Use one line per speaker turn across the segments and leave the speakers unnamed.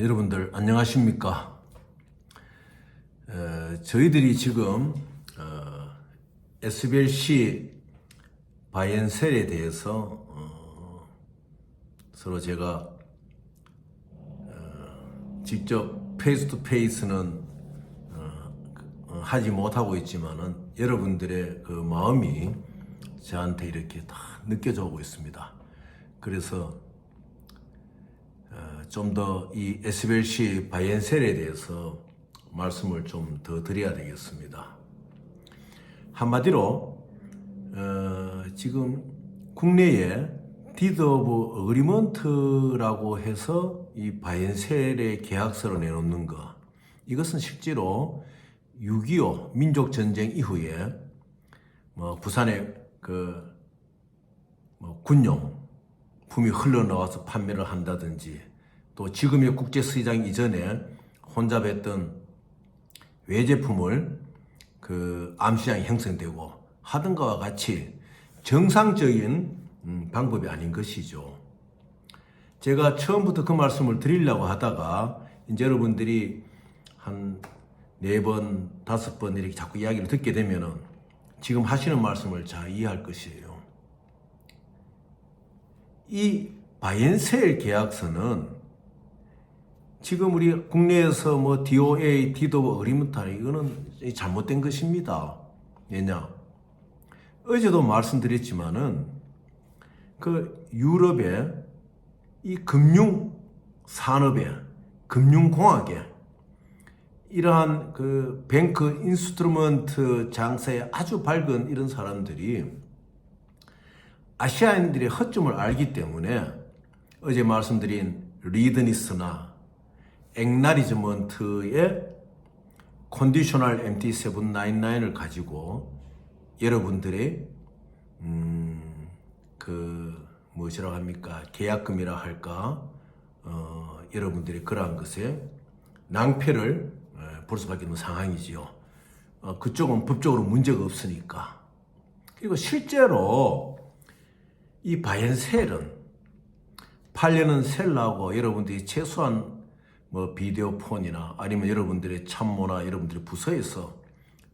여러분들 안녕하십니까? 저희들이 지금 SBLC 바이앤셀에 대해서 서로 제가 직접 페이스 투 페이스는 하지 못하고 있지만은 여러분들의 그 마음이 저한테 이렇게 다 느껴져 오고 있습니다. 그래서 좀 더 이 SBLC 바이앤셀에 대해서 말씀을 좀 더 드려야 되겠습니다. 한마디로 지금 국내에 디드 오브 어그리먼트라고 해서 이 바이앤셀의 계약서를 내놓는 것, 이것은 실제로 6.25 민족전쟁 이후에 부산에 군용품이 흘러나와서 판매를 한다든지, 또 지금의 국제시장 이전에 혼잡했던 외제품을 암시장이 형성되고 하던 것과 같이 정상적인 방법이 아닌 것이죠. 제가 처음부터 그 말씀을 드리려고 하다가 이제 여러분들이 한 4번, 5번 이렇게 자꾸 이야기를 듣게 되면은 지금 하시는 말씀을 잘 이해할 것이에요. 이 바이앤셀 계약서는 지금 우리 국내에서 DOA, 디드 오브 어그리먼트 이거는 잘못된 것입니다. 왜냐? 어제도 말씀드렸지만은 유럽의 이 금융 산업에, 금융공학에 이러한 뱅크 인스트루먼트 장사에 아주 밝은 이런 사람들이 아시아인들의 허점을 알기 때문에 어제 말씀드린 리드니스나 앵나리즈먼트의 컨디셔널 MT799을 가지고 여러분들의 무엇이라고 합니까? 계약금이라 할까? 여러분들이 그러한 것에 낭패를 볼 수밖에 없는 상황이지요. 그쪽은 법적으로 문제가 없으니까. 그리고 실제로 이 바이앤셀은 팔려는 셀러하고 여러분들이 최소한 비디오폰이나 아니면 여러분들의 참모나 여러분들의 부서에서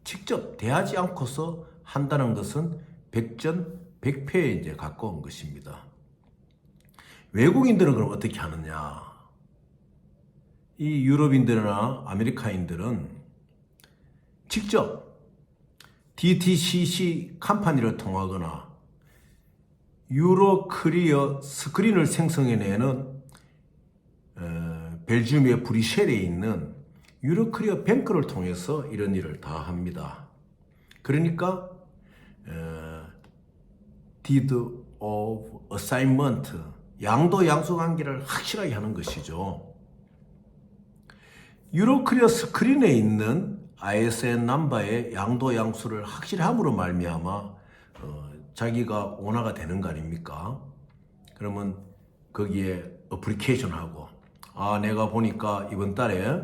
직접 대하지 않고서 한다는 것은 백전백패에 이제 가까운 것입니다. 외국인들은 그럼 어떻게 하느냐? 이 유럽인들이나 아메리카인들은 직접 DTCC 컴퍼니를 통하거나 유로크리어 스크린을 생성해내는 벨기움의 브뤼셀에 있는 유로크리어 뱅크를 통해서 이런 일을 다 합니다. 그러니까 deed of assignment, 양도양수 관계를 확실하게 하는 것이죠. 유로크리어 스크린에 있는 ISN 넘버의 양도양수를 확실히 함으로 말미암아 자기가 오너가 되는 거 아닙니까? 그러면 거기에 어플리케이션하고, 내가 보니까 이번 달에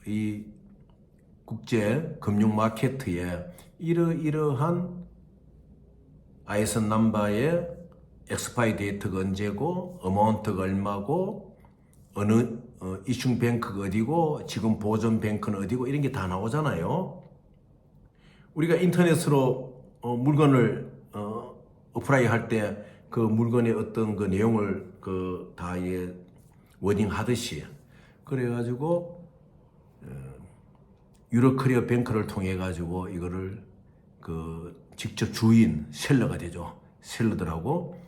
이 국제 금융 마케트에 이러이러한 ISN 넘버의 엑스파이 데이트가 언제고, 어마운트가 얼마고, 어느 이슝 뱅크가 어디고, 지금 보존 뱅크는 어디고, 이런 게 다 나오잖아요. 우리가 인터넷으로 물건을 어플라이 할 때 그 물건의 어떤 그 내용을 다 워딩 하듯이, 그래가지고 유로크리어 뱅크를 통해 가지고 이거를 직접 주인 셀러가 되죠. 셀러들하고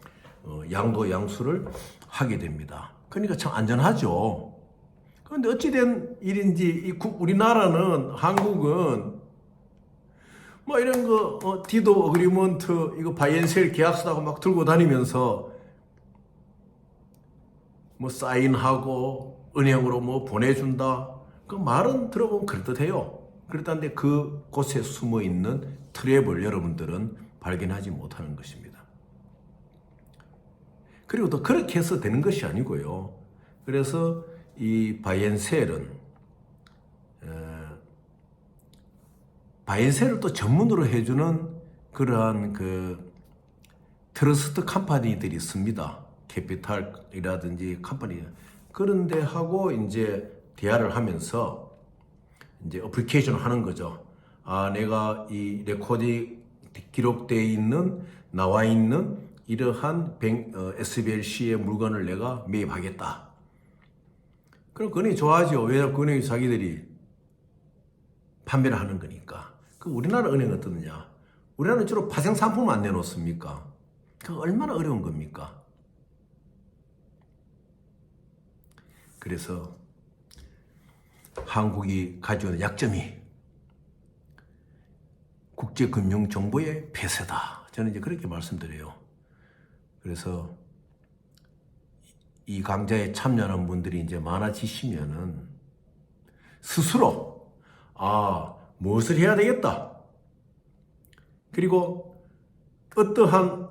양도양수를 하게 됩니다. 그러니까 참 안전하죠. 그런데 어찌된 일인지 우리나라는, 한국은 이런 디드 어그리먼트 이거 바이앤셀 계약서라고 막 들고 다니면서 사인하고 은행으로 보내준다, 그 말은 들어보면 그럴듯해요. 그렇다는데 그곳에 숨어 있는 트랩을 여러분들은 발견하지 못하는 것입니다. 그리고 또 그렇게 해서 되는 것이 아니고요. 그래서 이 바이앤셀은 바이앤셀을 또 전문으로 해주는 그러한 트러스트 컴퍼니들이 있습니다. 캐피탈이라든지 컴퍼니 그런데 하고 이제 대화를 하면서 이제 어플리케이션을 하는 거죠. 아, 내가 이 레코딩 기록되어 있는, 나와 있는 이러한 SBLC의 물건을 내가 매입하겠다. 그럼 그 은행이 좋아하죠. 왜냐하면 그 은행이 자기들이 판매를 하는 거니까. 그 우리나라 은행은 어떠느냐? 우리나라는 주로 파생 상품을 안 내놓습니까? 그 얼마나 어려운 겁니까? 그래서 한국이 가지고 있는 약점이 국제금융정보의 폐쇄다. 저는 이제 그렇게 말씀드려요. 그래서 이 강좌에 참여하는 분들이 이제 많아지시면은 스스로 무엇을 해야 되겠다. 그리고 어떠한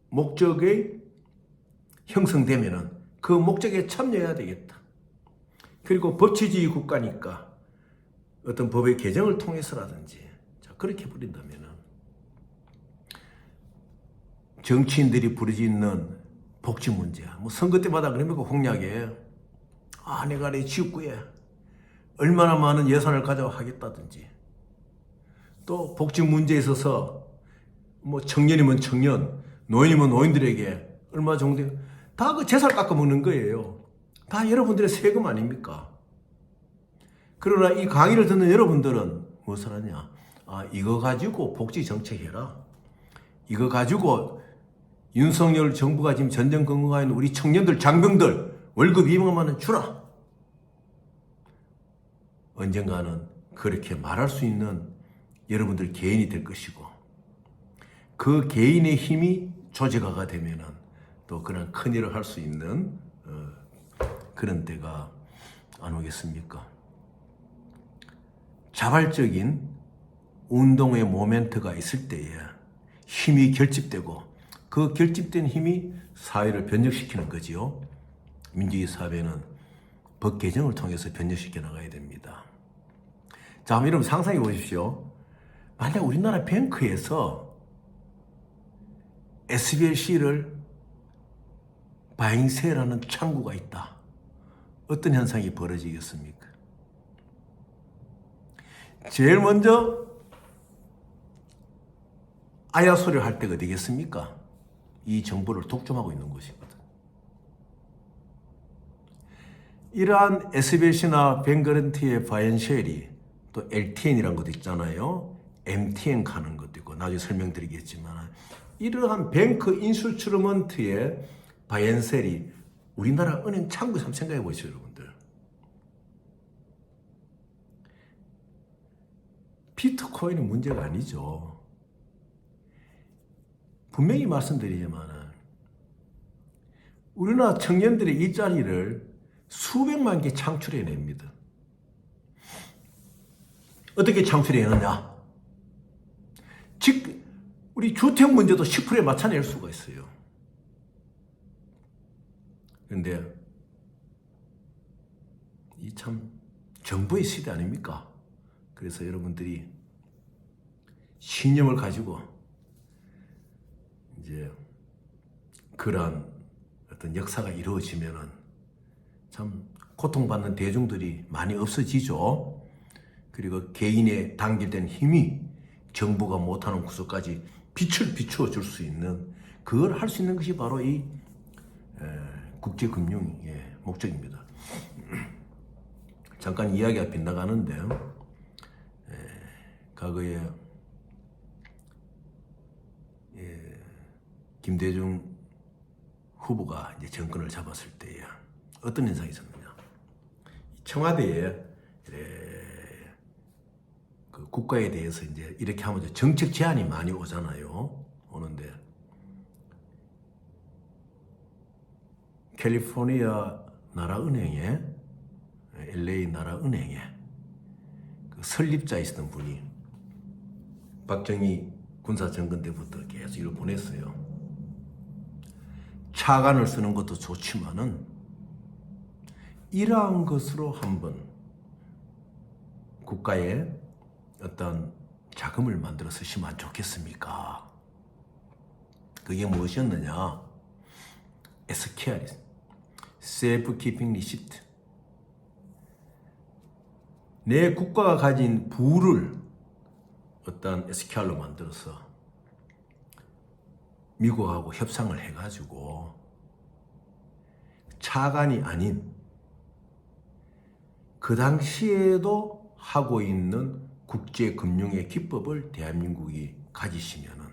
목적이 형성되면은 그 목적에 참여해야 되겠다. 그리고 법치주의 국가니까 어떤 법의 개정을 통해서라든지 그렇게 부린다면은 정치인들이 부르짖는 복지 문제, 뭐 선거 때마다 그러니까 공약에 내가 내 지역구에 얼마나 많은 예산을 가져와 하겠다든지, 또 복지 문제에 있어서 뭐 청년이면 청년, 노인이면 노인들에게 얼마 정도 다 그 재산을 깎아 먹는 거예요. 다 여러분들의 세금 아닙니까? 그러나 이 강의를 듣는 여러분들은 무엇을 하냐? 이거 가지고 복지 정책 해라. 이거 가지고 윤석열 정부가 지금 전전긍긍하는 우리 청년들, 장병들 월급 200만 원 주라. 언젠가는 그렇게 말할 수 있는 여러분들 개인이 될 것이고, 그 개인의 힘이 조직화가 되면은 또 그런 큰일을 할 수 있는 그런 때가 안 오겠습니까? 자발적인 운동의 모멘트가 있을 때에 힘이 결집되고, 그 결집된 힘이 사회를 변혁시키는 거지요. 민주주의 사회는 법 개정을 통해서 변혁시켜 나가야 됩니다. 자, 한번 여러분 상상해 보십시오. 만약 우리나라 뱅크에서 SBLC를 바잉세라는 창구가 있다. 어떤 현상이 벌어지겠습니까? 제일 먼저 아야 소리를 할 때가 되겠습니까? 이 정보를 독점하고 있는 것이거든. 이러한 SBLC나 뱅거런티의 바이앤쉘이 또 LTN이라는 것도 있잖아요. MTN 가는 것도 있고 나중에 설명드리겠지만, 이러한 뱅크 인스트루먼트의 바이앤셀이 우리나라 은행 창구에 한번 생각해 보시죠, 여러분들. 비트코인은 문제가 아니죠. 분명히 말씀드리지만 우리나라 청년들의 일자리를 수백만 개 창출해냅니다. 어떻게 창출해내느냐? 즉 우리 주택 문제도 10%에 맞춰낼 수가 있어요. 그런데 이 참 정보의 시대 아닙니까? 그래서 여러분들이 신념을 가지고 이제 그러한 어떤 역사가 이루어지면은 참 고통받는 대중들이 많이 없어지죠. 그리고 개인의 단결된 힘이 정부가 못하는 구석까지 빛을 비추어 줄 수 있는, 그걸 할 수 있는 것이 바로 이 국제금융의 목적입니다. 잠깐 이야기가 빗나가는데, 과거에 김대중 후보가 이제 정권을 잡았을 때에 어떤 현상이 있었느냐? 청와대에 그 국가에 대해서 이제 이렇게 하면 정책 제안이 많이 오잖아요. 오는데 캘리포니아 나라은행에, LA 나라은행에 그 설립자 있었던 분이 박정희 군사정권 때부터 계속 이걸 보냈어요. 차관을 쓰는 것도 좋지만은 이러한 것으로 한번 국가에 어떤 자금을 만들어 쓰시면 안 좋겠습니까? 그게 무엇이었느냐? SKR, Safe Keeping Receipt. 내 국가가 가진 부를 어떤 SQR로 만들어서 미국하고 협상을 해가지고 차관이 아닌 그 당시에도 하고 있는 국제금융의 기법을 대한민국이 가지시면은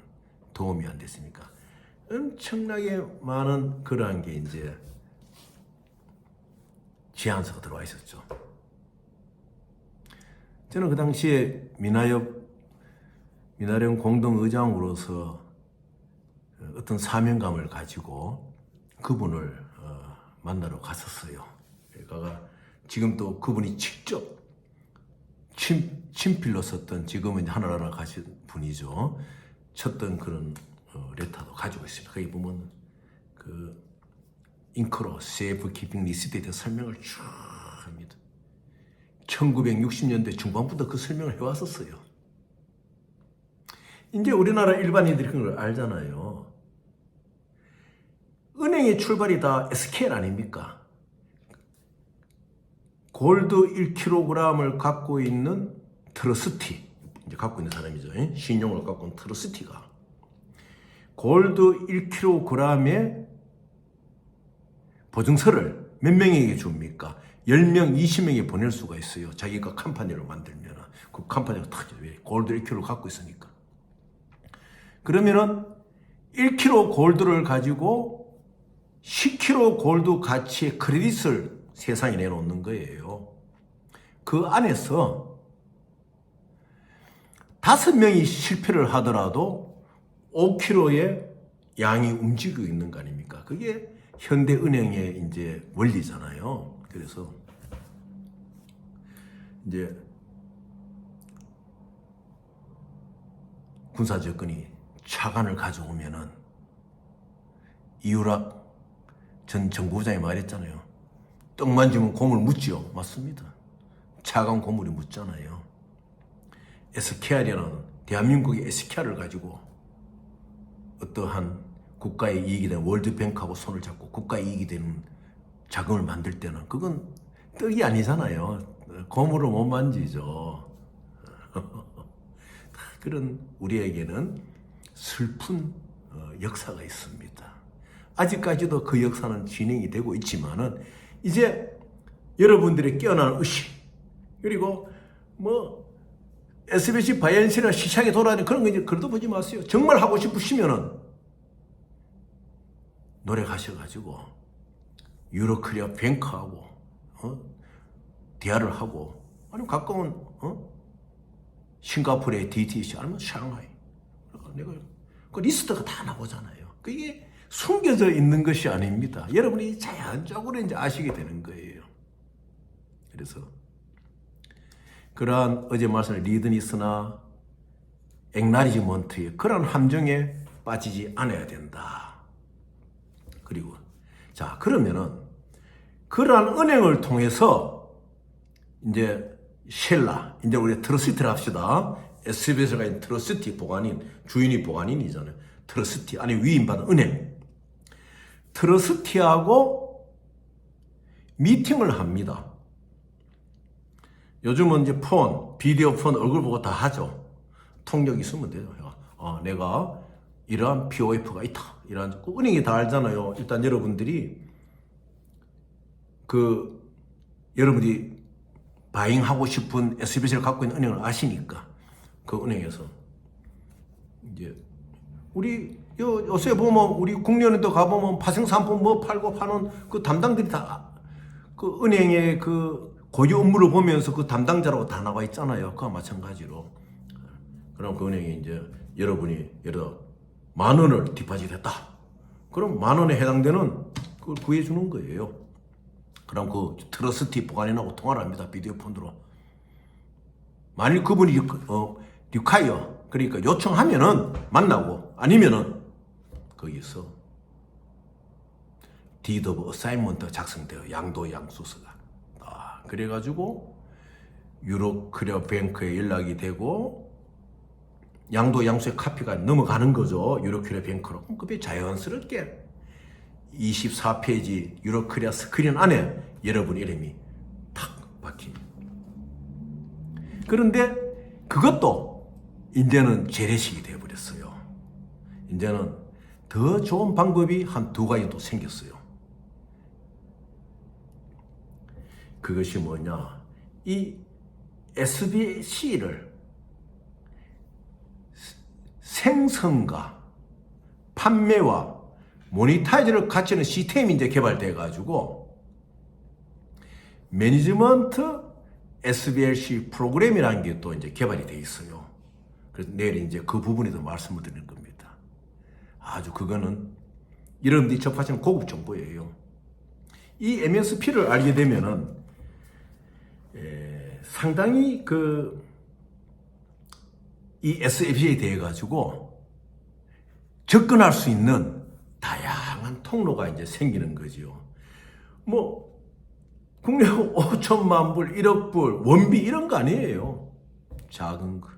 도움이 안 됐습니까? 엄청나게 많은 그러한 게 이제 제안서가 들어와 있었죠. 저는 그 당시에 미나령 공동의장으로서 어떤 사명감을 가지고 그분을 만나러 갔었어요. 그러니까 지금 또 그분이 직접 친필로 썼던, 지금은 하늘나라 가신 분이죠. 쳤던 그런 레터도 가지고 있습니다. 거기 보면 그 잉크로 세이프 키핑 리시트에 대해서 설명을 쭉 합니다. 1960년대 중반부터 그 설명을 해왔었어요. 이제 우리나라 일반인들이 그런 걸 알잖아요. 은행의 출발이 다 SQL 아닙니까? 골드 1kg을 갖고 있는 트러스티, 이제 갖고 있는 사람이죠. 신용을 갖고 있는 트러스티가 골드 1kg의 보증서를 몇 명에게 줍니까? 10명, 20명에 보낼 수가 있어요. 자기가 컴퍼니를 만들면 그 컴퍼니가 탁 골드 1kg 갖고 있으니까. 그러면은 1kg 골드를 가지고 10kg 골드 가치의 크레딧을 세상에 내놓는 거예요. 그 안에서 5명이 실패를 하더라도 5kg의 양이 움직이고 있는 거 아닙니까? 그게 현대은행의 이제 원리잖아요. 그래서 이제 군사접근이 차관을 가져오면은 이유락 전 정부부장이 말했잖아요. 떡만 주면 고물 묻지요. 맞습니다. 차관 고물이 묻잖아요. SQR이라는 대한민국의 SQR을 가지고 어떠한 국가의 이익이 되는 월드뱅크하고 손을 잡고 국가의 이익이 되는 자금을 만들 때는 그건 떡이 아니잖아요. 고물을 못 만지죠. 그런 우리에게는 슬픈 역사가 있습니다. 아직까지도 그 역사는 진행이 되고 있지만은 이제 여러분들의 깨어난 의식, 그리고 뭐 SBS 바이언시나 시장에 돌아다니는 그런 거 이제 그래도 보지 마세요. 정말 하고 싶으시면은 노력하셔가지고 유로크리아 뱅크하고 대화를 하고, 아니면 가까운 싱가포르의 DTC 아니면 샹하이, 내가 그 리스트가 다 나오잖아요. 그게 숨겨져 있는 것이 아닙니다. 여러분이 자연적으로 이제 아시게 되는 거예요. 그래서 그러한 어제 말씀의 리드니스나 액나리지먼트의 그런 함정에 빠지지 않아야 된다. 그리고 자, 그러면은 그러한 은행을 통해서 이제 쉘라, 이제 우리 트러스티를 합시다. SBS가 있는 트러스티 보관인, 주인이 보관인이잖아요. 트러스티, 아니 위임받은 은행. 트러스티하고 미팅을 합니다. 요즘은 이제 폰, 비디오 폰 얼굴 보고 다 하죠. 통역 있으면 돼요. 내가 이러한 POF가 있다. 이러한, 그 은행이 다 알잖아요. 일단 여러분들이 여러분들이 바잉하고 싶은 SBS를 갖고 있는 은행을 아시니까 그 은행에서 이제 우리 요새 보면 우리 국내은행도 가보면 파생상품 뭐 팔고 파는 그 담당들이 다 그 은행의 그 고유 업무를 보면서 그 담당자라고 다 나와 있잖아요. 그와 마찬가지로. 그럼 그 은행이 이제 여러분이 예를 들어 10,000원을 디파짓 했다. 그럼 10,000원에 해당되는 그걸 구해주는 거예요. 그럼 그 트러스티 보관인하고 통화를 합니다. 비디오 폰으로. 만일 그분이 리콰이어, 그러니까 요청하면은 만나고, 아니면은 거기서 Deed of Assignment 작성돼요. 양도 양수서가. 그래가지고 유로크리아 뱅크에 연락이 되고 양도 양수의 카피가 넘어가는 거죠. 유로크리아 뱅크로. 그게 자연스럽게 24페이지 유로코리아 스크린 안에 여러분 이름이 탁 박힙니다. 그런데 그것도 이제는 재래식이 되어버렸어요. 이제는 더 좋은 방법이 한 두 가지 또 생겼어요. 그것이 뭐냐? 이 SBC를 생성과 판매와 모니타이즈를 같이 하는 시스템이 이제 개발돼 가지고 매니지먼트 SBLC 프로그램이라는 게 또 이제 개발이 돼 있어요. 그래서 내일 이제 그 부분에 도 말씀을 드리는 겁니다. 아주 그거는 여러분들이 접하시는 고급 정보예요. 이 MSP를 알게 되면은 상당히 이 SFC에 대해 가지고 접근할 수 있는 다양한 통로가 이제 생기는 거죠. 뭐 국내 5천만 불, 1억 불, 원비 이런 거 아니에요. 작은 거.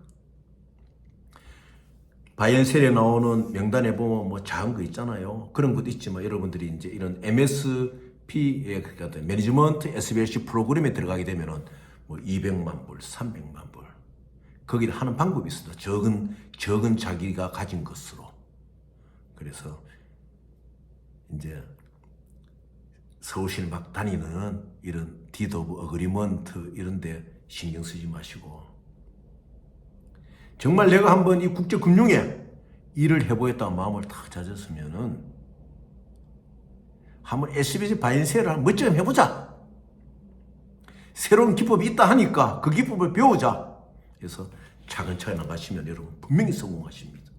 바이엔셀에 나오는 명단에 보면 뭐 작은 거 있잖아요. 그런 것도 있지만 여러분들이 이제 이런 MSP에 그러니까 매니지먼트 SBLC 프로그램에 들어가게 되면은 뭐 200만 불, 300만 불. 거기를 하는 방법이 있습니다. 적은 자기가 가진 것으로. 그래서 이제 서울시를 막 다니는 이런 디드 오브 어그리먼트 이런 데 신경 쓰지 마시고 정말 내가 한번 이 국제금융에 일을 해보겠다는 마음을 탁 가졌으면은 한번 SBC 바이낸스를 한번 멋지게 해보자. 새로운 기법이 있다 하니까 그 기법을 배우자. 그래서 차근차근 나가시면 여러분 분명히 성공하십니다.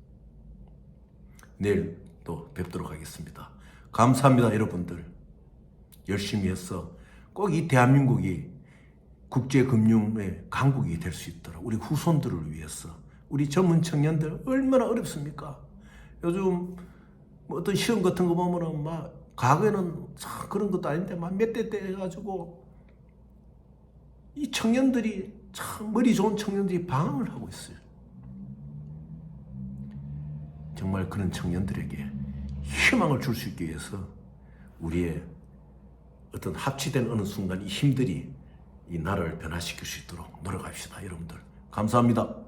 내일 또 뵙도록 하겠습니다. 감사합니다, 여러분들. 열심히 해서 꼭 이 대한민국이 국제금융의 강국이 될 수 있도록 우리 후손들을 위해서 우리 젊은 청년들 얼마나 어렵습니까? 요즘 뭐 어떤 시험 같은 거 보면은 막 과거에는 참 그런 것도 아닌데 막 몇 대 때 해가지고 이 청년들이 참 머리 좋은 청년들이 방황을 하고 있어요. 정말 그런 청년들에게 희망을 줄 수 있기 위해서 우리의 어떤 합치된 어느 순간 이 힘들이 이 나라를 변화시킬 수 있도록 노력합시다, 여러분들. 감사합니다.